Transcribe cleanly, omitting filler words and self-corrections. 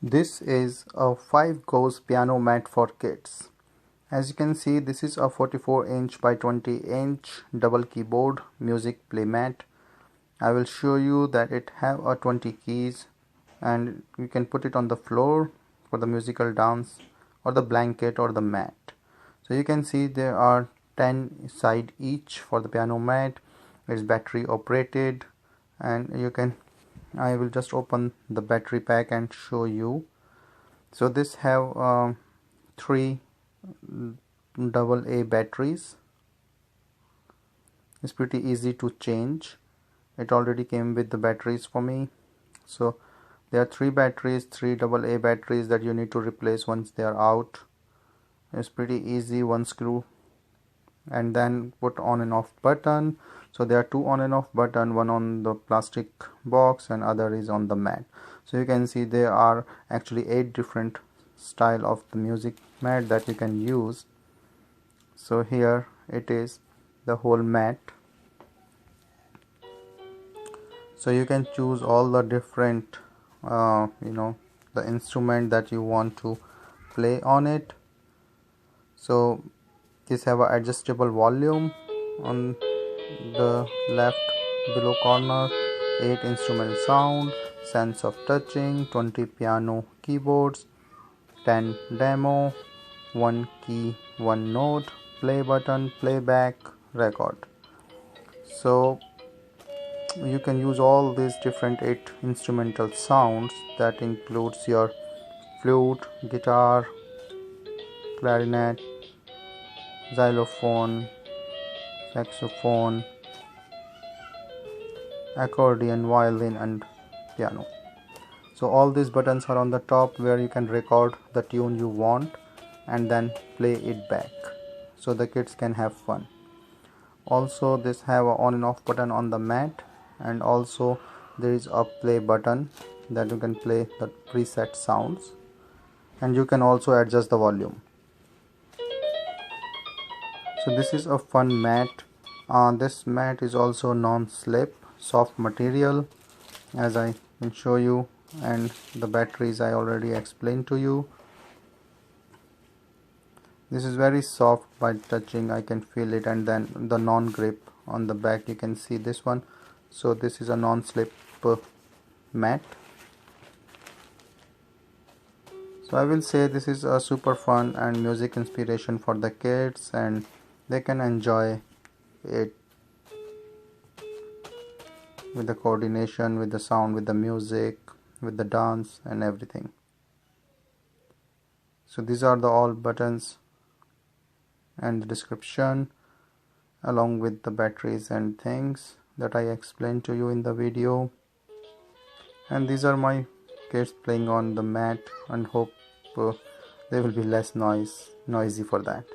This is a Fivegoes piano mat for kids. As you can see, this is a 44-inch by 20-inch double keyboard music play mat. I will show you that it have a 20 keys and you can put it on the floor for the musical dance or the blanket or the mat. So you can see there are 10 side each for the piano mat. It's battery operated, and I will just open the battery pack and show you. So this have 3 AA batteries. It's pretty easy to change. It already came with the batteries for me. So there are 3 batteries, 3 AA batteries that you need to replace once they are out. It's pretty easy, one screw and then put on and off button. So there are 2 on and off button, one on the plastic box and other is on the mat. So you can see there are actually 8 different style of the music mat that you can use. So here it is, the whole mat. So you can choose all the different the instrument that you want to play on it. So this have a adjustable volume on the left below corner, 8 instrument sound, sense of touching, 20 piano keyboards, 10 demo, 1 key, 1 note, play button, playback, record. So you can use all these different 8 instrumental sounds that includes your flute, guitar, clarinet, xylophone, saxophone, accordion, violin and piano. So all these buttons are on the top where you can record the tune you want and then play it back so the kids can have fun. Also this have a on and off button on the mat, and also there is a play button that you can play the preset sounds, and you can also adjust the volume. So this is a fun mat. This mat is also non-slip, soft material, as I can show you, and the batteries I already explained to you. This is very soft, by touching I can feel it, and then the non-grip on the back you can see this one. So this is a non-slip mat. So I will say this is a super fun and music inspiration for the kids, and they can enjoy it with the coordination, with the sound, with the music, with the dance and everything. So these are the all buttons and the description along with the batteries and things that I explained to you in the video. And these are my kids playing on the mat, and hope they will be less noisy for that.